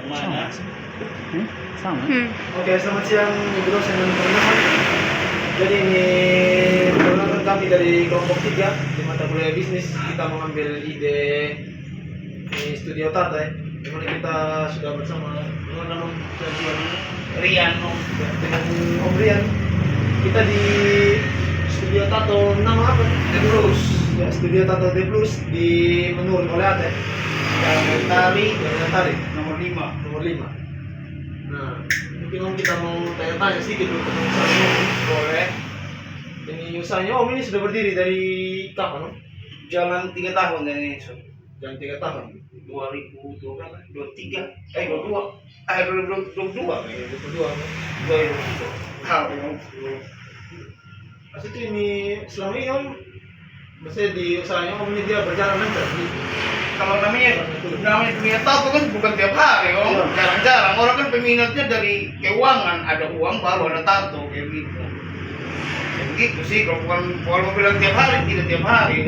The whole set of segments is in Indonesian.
Sama. Sama. Oke, selamat siang Ibu dosen dan teman-teman. Jadi ini perkenalkan kami dari kelompok 3 di mata kuliah bisnis. Kita mengambil ide di studio Tata ya. Dimana kita sudah bersama dengan Rian, dengan Om Rian. Kita di studio Tato nama apa? The Blues, Ya, studio Tato The Blues di menurun oleh Ate. Jalan Tari nomor 5. nomor 5. Nah, mungkin Om kita mau tanya-tanya sedikit dulu tentang usahanya Om. Boleh. Ini usahanya Om ini sudah berdiri dari kapan Om? Jalan 3 tahun ini, so. Jangan 3 tahun. 2023, 2022 kayaknya. 22 Om. 2022. Maksudnya ini selama ini Om, maksudnya di usahanya Om ini dia berjalan lancar gitu. Kalau namanya dunia tato kan bukan tiap hari, Iya. jarang-jarang. Orang kan peminatnya dari keuangan, ada uang baru ada tato kayak gitu. Ya begitu sih, kalau bilang tiap hari tidak tiap hari.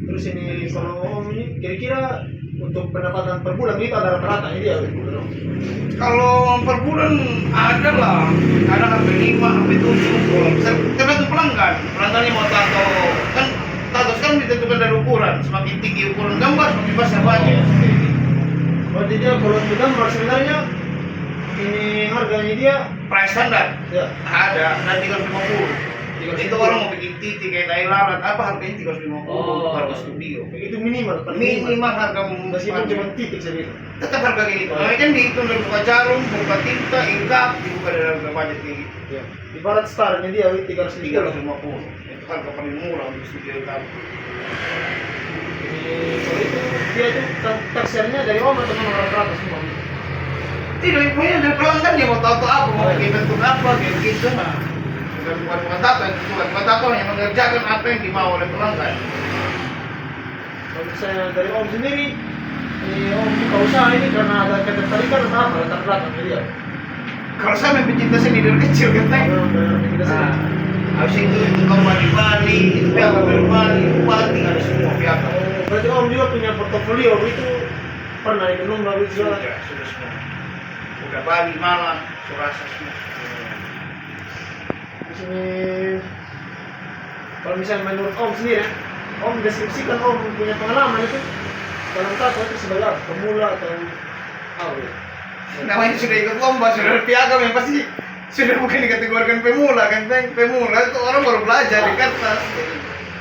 Terus ini kalau Om ini kira-kira untuk pendapatan per bulan itu ada rata-ratanya dia gitu Om. Kalau per bulan ada lah, ada sampai 5 sampai 7. Tergantung pelanggannya mau tato kan. Tato sekarang ditentukan dari ukuran, semakin tinggi ukuran gambar semakin besar budget. Berarti dia kalau untuk gambar sebenarnya ini harganya dia Price standar ya ada, dan 350. Itu orang mau bikin titik kayak tai lalat, apa harganya 350 harga studio. itu minimal Minimal harga meskipun cuma titik saja. tetap harga kayak gitu. Nah, kan dihitung dari buka jarum, buka tinta, ikat, dibuka dari harga budget kayak gitu. Ya. Ibarat startnya dia 350. 350 itu harga paling murah untuk studio kamu. Kalau itu dia itu taksirannya dari Om atau memang rata-rata semua? Tidak, pokoknya dari pelanggan dia mau tato apa, mau pakai bentuk apa, kayak gitu. Nah, bukan tato, bukan tato yang mengerjakan apa yang dimau oleh pelanggan. Kalau misalnya dari Om sendiri, ini Om buka usaha ini karena ada ketertarikan atau apa latar belakangnya dia? Kalau saya memang pencinta seni dari kecil kan, Kita sih. habis itu gambar di Bali, itu pihak dari Bali, Bupati, ada semua pihak. Berarti Om juga punya portofolio itu pernah ikut lomba itu juga? Sudah semua. Udah Bali, Malang, Surasa semua. Di sini kalau misalnya menurut Om sendiri, Om deskripsikan Om punya pengalaman itu dalam tato itu sebagai apa? Pemula atau apa? Ya? Namanya sudah ikut lomba, sudah piagam yang pasti sudah bukan dikategorikan pemula kan, pemula itu orang baru belajar di kertas.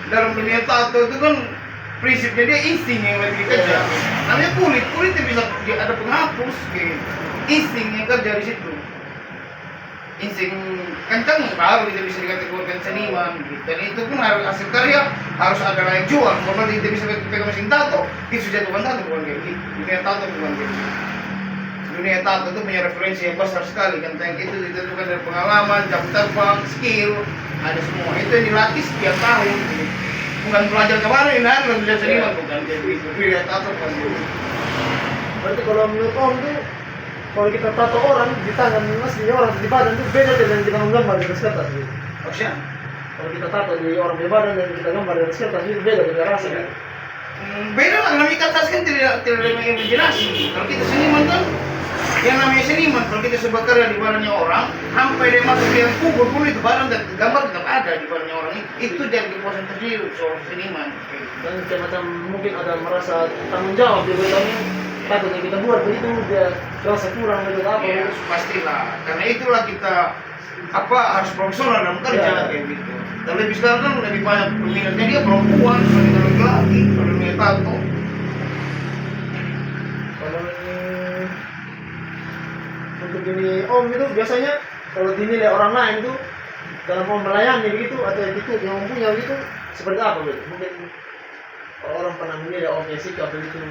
Dalam dunia tato itu kan prinsipnya dia insting yang lagi kerja. Namanya kulit yang bisa dia ada penghapus kayak gitu. Insting yang kerja di situ. Insting kencang baru dia bisa dikategorikan seniman gitu. Dan itu pun harus hasil karya harus ada layak jual. Kalau dia bisa pegang mesin tato, itu sudah bukan tato bukan kayak gitu. Dunia tato bukan kayak gitu. Dunia tato itu punya referensi yang besar sekali kan, itu ditentukan dari pengalaman, jam terbang, skill, ada semua. Itu yang dilatih setiap tahun. Bukan belajar kemarin, belajar seniman bukan kayak gitu. Dunia tato bukan gitu. Berarti kalau menurut Om itu kalau kita tato orang di tangan aslinya orang di badan itu beda dengan kita menggambar di atas kertas gitu. Maksudnya? Kalau kita tato di orang di badan dan kita gambar di atas kertas itu beda beda rasa kan. Beda lah, namanya kertas kan tidak ada imajinasi. Kalau kita seniman kan, yang namanya seniman, kalau kita sebuah karya di badannya orang, sampai dia masuk di yang kubur pun itu badan dan gambar tetap ada di badannya orang itu jadi kepuasan tersendiri seorang seniman. Dan kayak macam mungkin ada merasa tanggung jawab juga dalam tato yang kita buat begitu dia rasa kurang gitu apa Ya, gitu. pastilah. Karena itulah kita harus profesional dalam kerja Ya. kayak gitu. Tapi lebih sekarang kan lebih banyak peminatnya dia perempuan, wanita laki-laki, kalau dunia tato. Kalau ini untuk ini Om itu biasanya kalau dinilai orang lain itu dalam Om melayani begitu atau gitu yang Om punya begitu seperti apa gitu? Mungkin kalau orang pernah menilai Om ya sikap begitu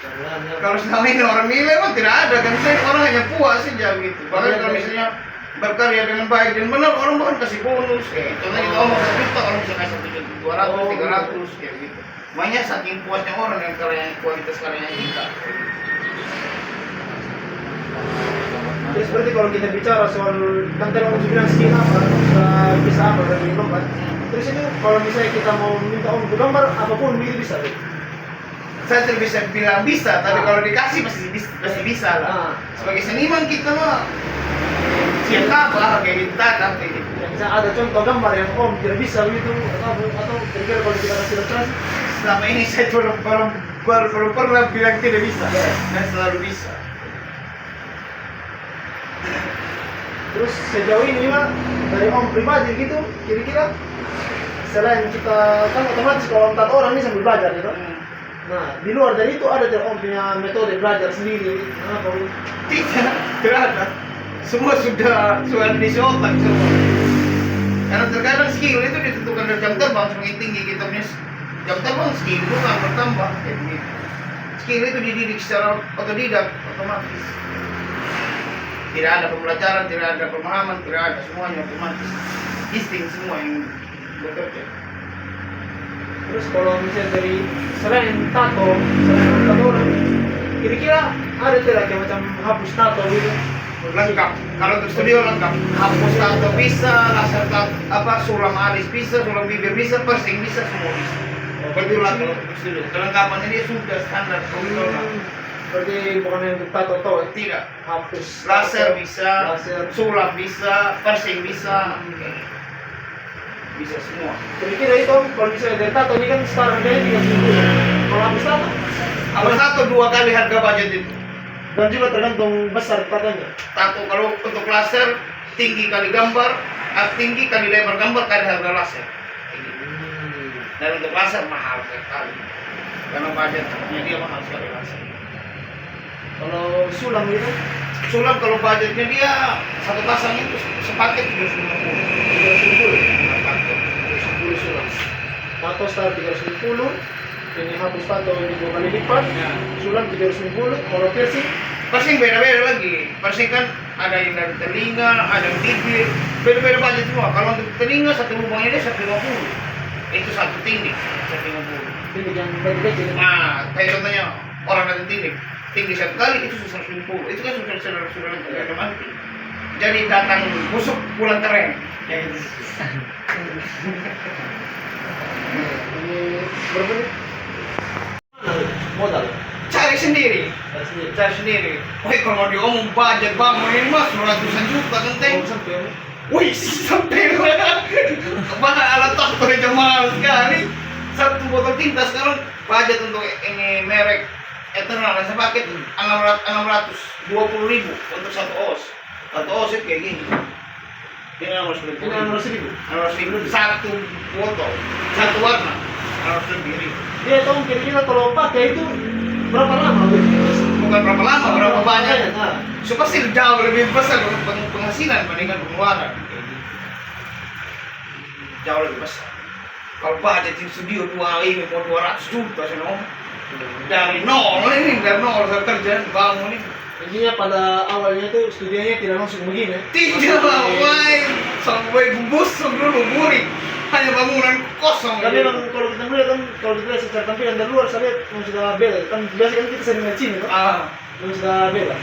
yang lainnya. Kalau selama ini orang nilai mah tidak ada kan, orang hanya puas saja gitu. Bahkan kalau misalnya berkarya dengan baik dan benar, orang bahkan kasih bonus kayak gitu. Contohnya kita omong 1 juta, orang bisa kasih 200, 300 kayak gitu. Banyak saking puasnya orang dengan karya kualitas karyanya kita. Terus berarti kalau kita bicara soal kan tadi Om bilang skill apa, bisa apa dari lomba. Terus itu kalau misalnya kita mau minta Om untuk gambar apapun begitu bisa. Gitu. saya tidak bisa bilang bisa, tapi Ah. kalau dikasih pasti bisa lah. Ah. Sebagai seniman kita mah siapa kayak gitu tapi Ya, misalnya ada contoh gambar yang om tidak bisa begitu atau kira-kira kalau kita kasih ilustrasi. selama ini saya belum pernah bilang tidak bisa, dan selalu bisa. Terus sejauh ini juga dari om pribadi gitu, kira-kira selain kita kan otomatis kalau empat orang ini sambil belajar gitu. Nah, di luar dari itu ada tidak om punya metode belajar sendiri? Apa? Tidak ada. Semua sudah di otak semua. Karena terkadang skill itu ditentukan dari jam terbang, semakin tinggi kita punya jam terbang, skill itu akan bertambah kayak begitu. Skill itu dididik secara otodidak, otomatis. Tidak ada pembelajaran, tidak ada pemahaman, tidak ada, semuanya otomatis. Insting semua yang bekerja. Terus kalau misalnya dari selain tato orang, kira-kira ada tidak kayak macam hapus tato gitu? Lengkap. Kalau untuk studio lengkap. Hapus tato bisa, laser tato, sulam alis bisa, sulam bibir bisa, piercing bisa, semua bisa. Betulan kalau untuk studio. Kelengkapannya dia sudah standar profesional. Berarti bukan yang untuk tato toh? Tidak. Hapus Laser bisa, laser. sulam bisa, piercing bisa, bisa semua. Kira-kira itu om, kalau misalnya dari tato ini kan sekarang harganya 30.000. Kalau hapus tato? Hapus tato 2 kali harga budget itu. Dan juga tergantung besar tatonya. Tato kalau untuk laser tinggi kali gambar, tinggi kali lebar gambar kali harga laser. Dan untuk laser mahal sekali. Karena budgetnya dia mahal sekali laser. Kalau sulam gitu, Sulam kalau budgetnya dia satu pasang itu sepaket 350. 350. Sepaket. 10 sulam. Tato start 350. Ini hapus tato ini 2 kali lipat. Sulam 350. Kalau piercing Piercing beda-beda lagi. Piercing kan ada yang dari telinga, ada yang bibir, beda-beda budget semua. Kalau untuk telinga satu lubangnya dia 150. Itu satu tinggi 150. ini yang kecil. Nah, kayak contohnya orang ada tinggi satu kali itu 150. Itu kan sudah mati. Jadi datang busuk pulang keren. Ini berapa nih? Modal. Cari sendiri. Dari sini. Cari sendiri. Wih, kalau mau diomong budget bangun ini mas ratusan juta genteng. Sampai Wih, sampai bahkan alat tato aja mahal sekali. Satu botol tinta sekarang budget untuk ini merek Eternal saya pakai 620.000 untuk satu os. Satu os itu kayak gini. Ini 620.000. ini 600.000. 600.000 satu botol, satu warna 600.000. Dia tahu kira-kira kalau pakai itu berapa lama? Bukan berapa lama, berapa banyak. Nah, So pasti jauh lebih besar penghasilan dibandingkan pengeluaran. Jauh lebih besar. Kalau budget di studio 200 juta saya ngomong. Dari nol saya kerja bangun ini. intinya pada awalnya tuh studionya tidak langsung begini. Tidak sampai busuk dulu burik. Hanya bangunan kosong. Tapi memang kalau kita melihat kan, kalau kita lihat secara tampilan dari luar, saya lihat memang sudah beda. Kan biasa kan kita sering lihat sini, kan? Memang sudah beda.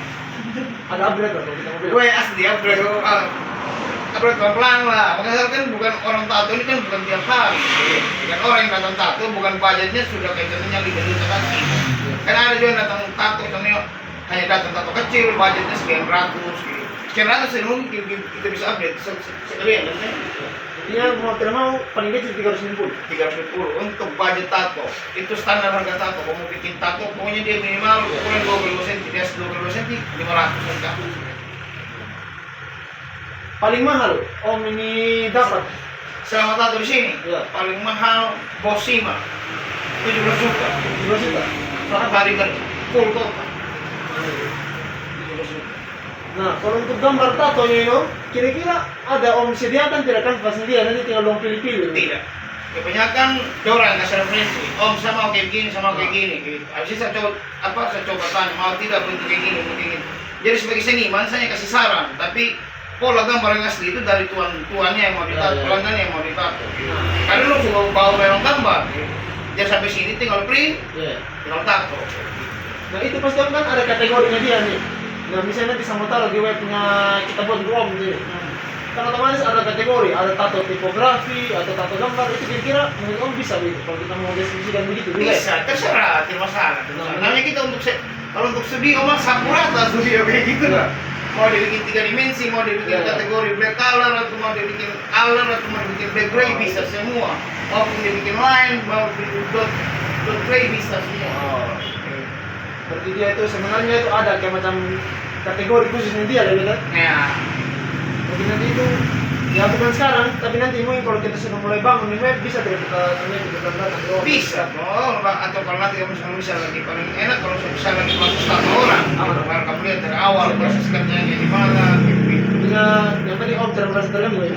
Ada upgrade lah kalau kita mau beda. Gue asli upgrade pelan-pelan lah. Makanya kan bukan orang tato ini kan bukan tiap hari. Kan orang yang datang tato bukan budgetnya sudah kayak contohnya 5 juta kaki. Karena ada juga yang datang tato contohnya hanya datang tato kecil, budgetnya sekian ratus gitu. Sekian ratus ini mungkin kita bisa update sekalian kan? Intinya mau tidak mau paling kecil 350. 310 untuk budget tato. Itu standar harga tato. Kalau mau bikin tato pokoknya dia minimal ukuran 22 cm, dia 22 cm 500 kan. Paling mahal om ini dapat Selama tato di sini, Iya. paling mahal Bosima 17 juta. 2 juta. Soalnya kali kan full total 17 juta. Nah, kalau untuk gambar tatonya itu, kira-kira ada om sediakan tidak kanvasnya dia, nanti tinggal dong pilih-pilih. Tidak. Kebanyakan orang kasih referensi. Om saya mau kayak gini, sama kayak gini. Gitu. Habis itu saya coba tanya, mau tidak bentuk kayak gini, bentuk kayak gini. Jadi sebagai seniman saya kasih saran, tapi pola gambar yang asli itu dari tuannya yang mau ditato, pelanggannya yang mau ditato. Karena lu suka bawa memang gambar. Jadi sampai sini tinggal print, Iya. tinggal tato. Nah, itu pasti kan ada kategorinya dia nih. Nah, misalnya nanti sama taruh di web punya kita buat untuk om gitu. Kan kan otomatis ada kategori, ada tato tipografi atau tato gambar, itu kira-kira menurut Om bisa begitu kalau kita mau deskripsikan begitu juga ya? Bisa, terserah, tidak masalah. Namanya kita untuk kalau untuk studio mah sakurata studio kayak gitu lah. Mau dibikin 3 dimensi, mau dibikin kategori black color, atau mau dibikin color, atau mau dibikin black gray, bisa semua. Maupun dibikin line, mau dibikin dot gray, bisa semua. Oh, oke. Berarti dia itu sebenarnya itu ada kayak macam kategori khususnya dia ya gitu. Ya, Mungkin nanti itu ya bukan sekarang, tapi nanti mungkin kalau kita sudah mulai bangun di web bisa tidak kita terlihat kita datang ke bisa. Oh, atau kalau nanti kamu bisa lagi paling enak kalau bisa lagi masuk 1 orang. Kalau kamu lihat dari awal proses kerjanya di mana, gitu. Yang tadi Om jangan merasa terganggu ya.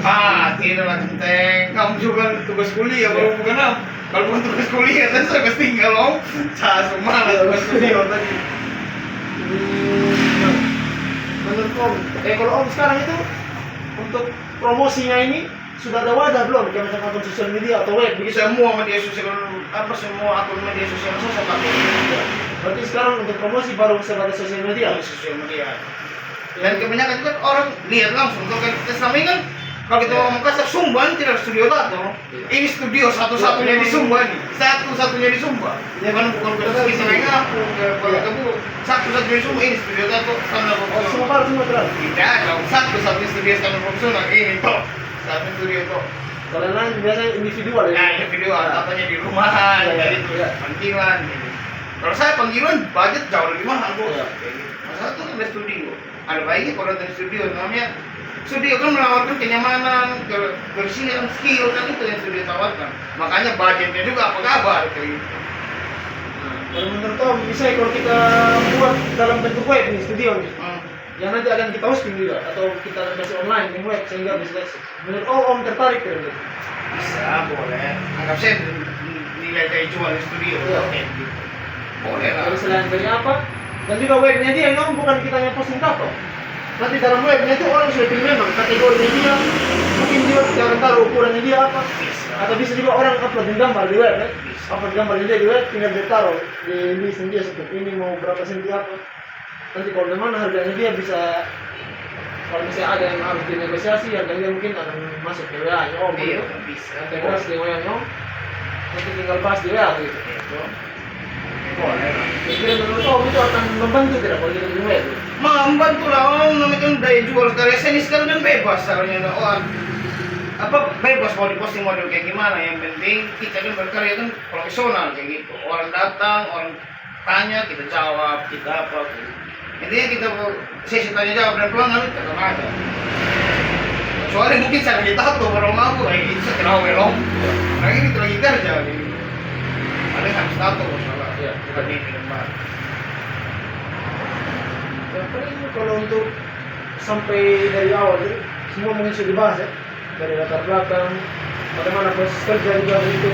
Tidak lah, Teng. Kamu juga tugas kuliah, kalau bukan apa? Kalau bukan tugas kuliah, kan saya pasti tinggal om. Saya semua lah tugas kuliah tadi. Menurut Om, kalau Om sekarang itu untuk promosinya ini sudah ada wadah belum? Kayak macam akun sosial media atau web begitu? Semua media sosial, semua akun media sosial saya pakai. Berarti sekarang untuk promosi baru sebatas sosial media? Sosial media. Dan kebanyakan juga orang lihat langsung. Kalau kita selama ini kan, kalau kita mau Makassar, Sumba tidak studio tato. Ini studio satu-satunya di Sumba nih. Satu-satunya di Sumba. Bukan kita bisa naik ngaku, kalau kamu satu-satunya di Sumba ini studio tato standar Oh, profesional. semua baru semua terang? Tidak, dong. Satu-satunya studio standar profesional ini toh. Satu studio toh. Kalau yang lain biasanya individual ya? Nah, ini video tatonya di rumahan, Iya, jadi iya. tuh panggilan. Gitu. Kalau saya panggilan budget jauh lebih mahal bos. Iya. Kayak gitu. Masalah tuh ada studio. Ada baiknya kalau ada studio, namanya studio kan menawarkan kenyamanan, kebersihan, skill kan itu yang studio tawarkan. Makanya budgetnya juga apa kabar kayak gitu. Kalau menurut Om, bisa kalau kita buat dalam bentuk web nih, studio nih, yang nanti akan kita hosting juga, atau kita kasih online di web sehingga bisa. Menurut Om tertarik kan? Bisa, boleh. Anggap saya nilai dari jual di studio. Iya. Kayak gitu. Boleh lah. Jadi selain dari apa, dan juga webnya dia yang bukan kita yang posting tato. Nanti dalam webnya itu orang sudah pilih memang kategorinya dia, mungkin dia jangan taruh ukurannya dia apa. Atau bisa juga orang upload gambar di web, upload gambar dia di web, tinggal dia taruh di list dia seperti ini mau berapa senti apa. Nanti kalau memang harganya dia bisa, kalau misalnya ada yang harus dinegosiasi, harganya mungkin akan masuk ke WA nya Om. Iya, Gitu. bisa. Integrasi di WA nya Om, nanti tinggal bahas di WA gitu. Itu. Boleh lah. Kira menurut Om itu akan membantu tidak kalau kita di web? Membantu lah om, namanya kan daya jual karya seni sekarang kan bebas caranya oh, apa bebas mau diposting model kayak gimana, yang penting kita kan berkarya kan profesional kayak gitu. Orang datang, orang tanya, kita jawab, kita apa gitu. Intinya kita sesi tanya jawab dan pelanggan itu tetap ada. Kecuali mungkin saya lagi tato baru aku kayak gitu, saya kenal welong. Lagi kita lagi kerja gitu. Ada yang harus tato masalah, Iya. bukan ini kan. Yang paling kalau untuk sampai dari awal jadi semua mungkin sudah dibahas ya, dari latar belakang bagaimana proses kerja juga itu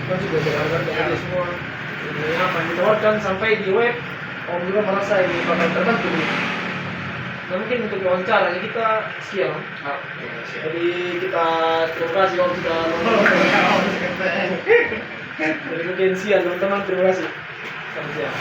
kan sudah ada harga semua ini apa yang ditawarkan sampai di web Om juga merasa ini bakal terbantu gitu. Nah mungkin untuk wawancara ini kita sekian Om. Jadi kita terima kasih Om sudah nonton. Jadi mungkin siang teman-teman, terima kasih. Selamat siang.